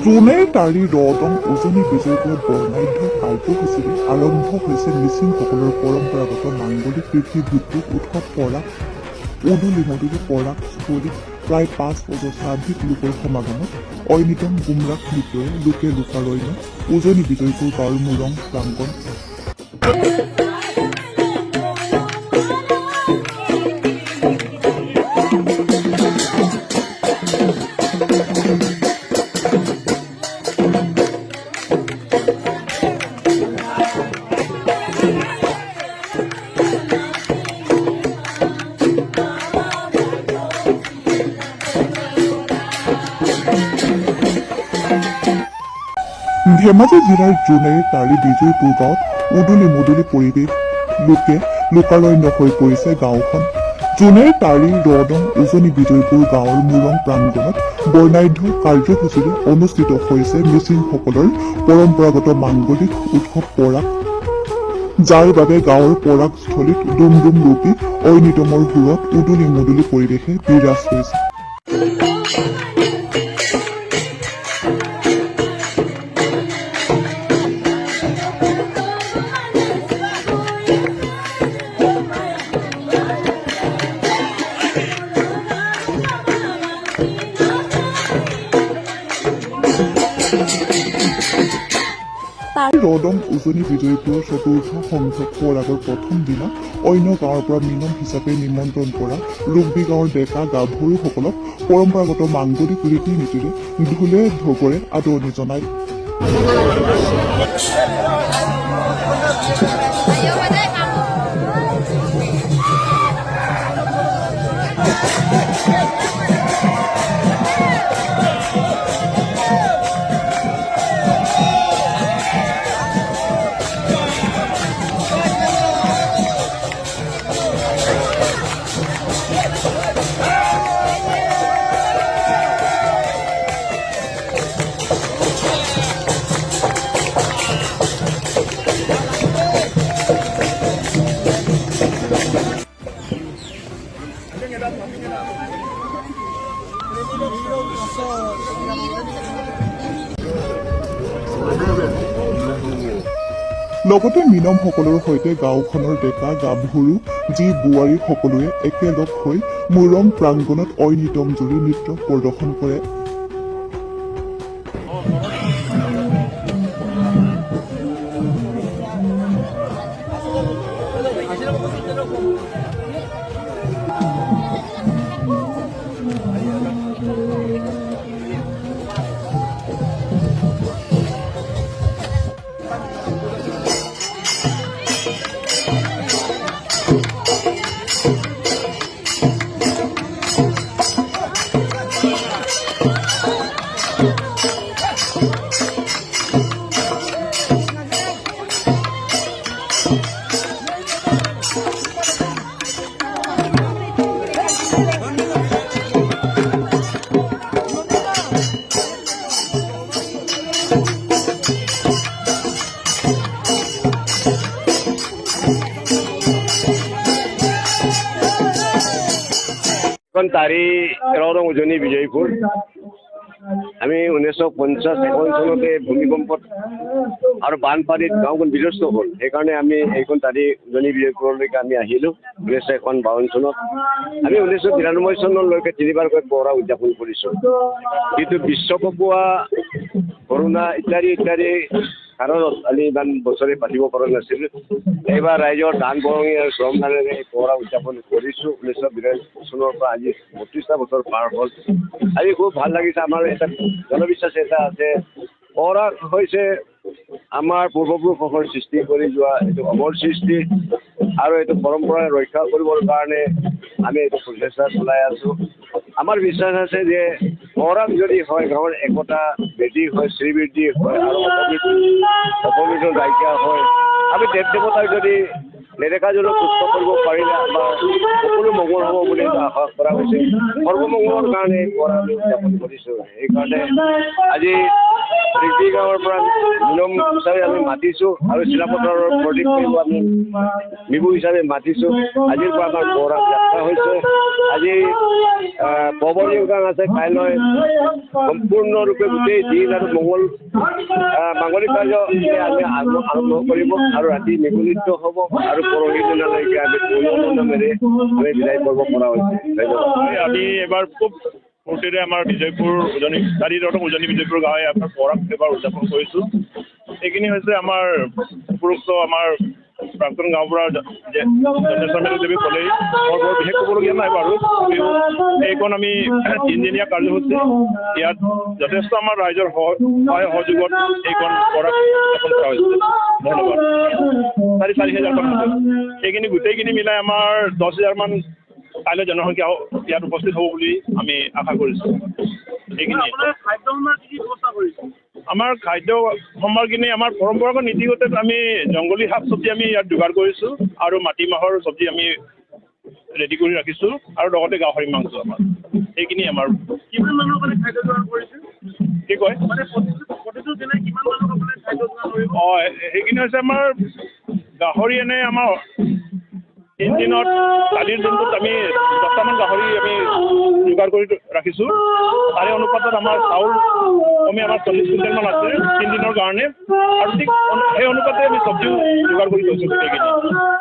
জুনেৰ তাৰি ৰদং উজনি বিজয়পুৰত বৰ্ণাঢ্য কাৰ্যসূচীৰে আৰম্ভ হৈছে মিচিংসকলৰ পৰম্পৰাগত মাংগলিক কৃষিভিত্তিক উৎসৱ পৰাগ উদুলি মদুলি পৰাগ স্থলীত প্ৰায় ৫,০০০ লোকৰ সমাগমত ঐনিতম গুমৰাগ নৃত্যৰে লোকে লোকাৰণ্য উজনি বিজয়পুৰ গাঁৱৰ মুৰং প্ৰাংগণ ধেমাজি জিলাৰ জোনেৰ তাৰি বিজয়পুৰ গাঁৱত উদুলি মুদুলি পৰিৱেশ লোকে লোকাৰণ্য হৈ পৰিছে গাঁওখন। জোনেৰ তাৰি ৰদং উজনি বিজয়পুৰ গাঁৱৰ মুৰং প্ৰাংগণত বৰ্ণাঢ্য কাৰ্যসূচীৰে অনুষ্ঠিত হৈছে মিচিংসকলৰ পৰম্পৰাগত মাংগলিক উৎসৱ পৰাগ, যাৰ বাবে গাঁৱৰ পৰাগস্থলীত ডুম ডুম ৰূপী ঐনিতমৰ সুৰত উদুলি মুদুলি পৰিৱেশে বিৰাজ হৈছে। ৰদং উজনি বিজয়পুৰৰ চতুৰ্থ সংখ্যক পৰাগৰ প্ৰথম দিনা অন্য গাঁৱৰ পৰা মিনম হিচাপে নিমন্ত্ৰণ কৰা ৰুকবি গাঁৱৰ ডেকা গাভৰুসকলক পৰম্পৰাগত মাংগলিক ৰীতি নীতিৰে ঢোলে ঢগৰে আদৰণি জনায়। লগতে মিনমসকলৰ সৈতে গাঁওখনৰ ডেকা গাভৰু যি বোৱাৰী সকলোৱে একেলগ হৈ মুৰং প্ৰাংগণত ঐনিতম জুৰি নৃত্য প্ৰদৰ্শন কৰে। তাৰি ৰদং উজনি বিজয়পুৰ আমি 1950-51 চনতে ভূমিকম্পত আৰু বানপানীত গাঁওখন বিধ্বস্ত হ'ল। সেইকাৰণে আমি এইখন তাৰি উজনি বিজয়পুৰলৈকে আমি আহিলোঁ 1951 চনত। আমি 1992 চনলৈকে 3বাৰকৈ পহৰা উদযাপন কৰিছোঁ। কিন্তু বিশ্বকাপ হোৱা কৰোণা ইত্যাদি কাৰণত আমি ইমান বছৰে পাতিব পৰা নাছিলোঁ। এইবাৰ ৰাইজৰ দান বৰঙণি আৰু শ্ৰম দানেৰে এই পহৰা উদযাপন কৰিছোঁ। 1992 চনৰ পৰা আজি 32টা বছৰ পাৰ হ'ল। আজি খুব ভাল লাগিছে। আমাৰ এটা জনবিশ্বাস এটা আছে, পহৰা হৈছে আমাৰ পূৰ্বপুৰুষসকলৰ সৃষ্টি কৰি যোৱা এইটো অমৰ সৃষ্টি আৰু এইটো পৰম্পৰা ৰক্ষা কৰিবৰ কাৰণে আমি এইটো প্ৰচেষ্টা চলাই আছোঁ। আমাৰ বিশ্বাস আছে যে পহৰা যদি হয় গাঁৱৰ একতা বৃদ্ধি হয়, শ্ৰীবৃদ্ধি হয় আৰু অপবিত্ৰ নাইকিয়া হয়। আমি দেৱ দেৱতাক যদি নেদেখাজনক সুস্থ কৰিব পাৰিলে আমাৰ সকলো মংগল হ'ব বুলি আশা কৰা হৈছে। সৰ্বমংগলৰ কাৰণে পৰা আমি উদযাপন কৰিছোঁ। সেইকাৰণে আজি ৰিক্তি গাঁৱৰ পৰা নিয়ম হিচাপে আমি মাতিছোঁ আৰু চিলাপথাৰৰ প্ৰদীপ আমি বিহু হিচাপে মাতিছোঁ। আজিৰ পৰা আমাৰ বৰা যাত্ৰা হৈছে। আজি পৱনী গান আছে, কাইলৈ সম্পূৰ্ণৰূপে গোটেই দিন আৰু মাংগলিক কাৰ্য আমি আৰম্ভ কৰিব আৰু ৰাতি বিহু নৃত্য হ'ব আৰু পৰহি দিনালৈকে আমি নামেৰে আমি বিদায় কৰিব পৰা হৈছে। ধন্যবাদ। আমি এবাৰ খুব ফূৰ্তিৰে আমাৰ বিজয়পুৰ উজনি বিজয়পুৰ গাঁৱে আপোনাৰ পৰাগ এবাৰ উদযাপন কৰিছোঁ। এইখিনি হৈছে আমাৰ উপৰোক্ত আমাৰ প্ৰাক্তন গাঁওবুঢ়া দেৱী ক'লেই বৰ বিশেষ ক'বলগীয়া নাই বাৰু। এইখন আমি 3দিনীয়া কাৰ্যসূচী, ইয়াত যথেষ্ট আমাৰ ৰাইজৰ সহায় সহযোগত এইখন পৰাগ উদযাপন কৰা হৈছে। ধন্যবাদ। 4,000 মান হৈছে। এইখিনি গোটেইখিনি মিলাই আমাৰ 10,000 মান কাইলৈ জনসংখ্যা ইয়াত উপস্থিত হ'ব বুলি আমি আশা কৰিছোঁ। এইখিনি আমাৰ খাদ্য সম্ভাৰখিনি আমাৰ পৰম্পৰাগত নীতিগত আমি জংগলী শাক চব্জি আমি ইয়াত যোগাৰ কৰিছোঁ আৰু মাটিমাহৰ চব্জি আমি ৰেডি কৰি ৰাখিছোঁ আৰু লগতে গাহৰি মাংস আমাৰ এইখিনি আমাৰ। কিমান মানুহৰ কাৰণে খাদ্য যোগাৰ কৰিছে? কি কয়? প্ৰতিটো দিনাই কিমান মানুহৰ কাৰণে খাদ্য যোগাৰ কৰিব? সেইখিনি হৈছে আমাৰ গাহৰি এনে আমাৰ 3 দিনত কালিৰ দিনটোত আমি 10টামান গাহৰি আমি যোগাৰ কৰি ৰাখিছোঁ। তাৰে অনুপাতত আমাৰ চাউল কমে আমাৰ 40 কুইণ্টেলমান আছে 3 দিনৰ কাৰণে আৰু ঠিক সেই অনুপাতে আমি চব্জিও যোগাৰ কৰি থৈছোঁ গোটেইখিনি।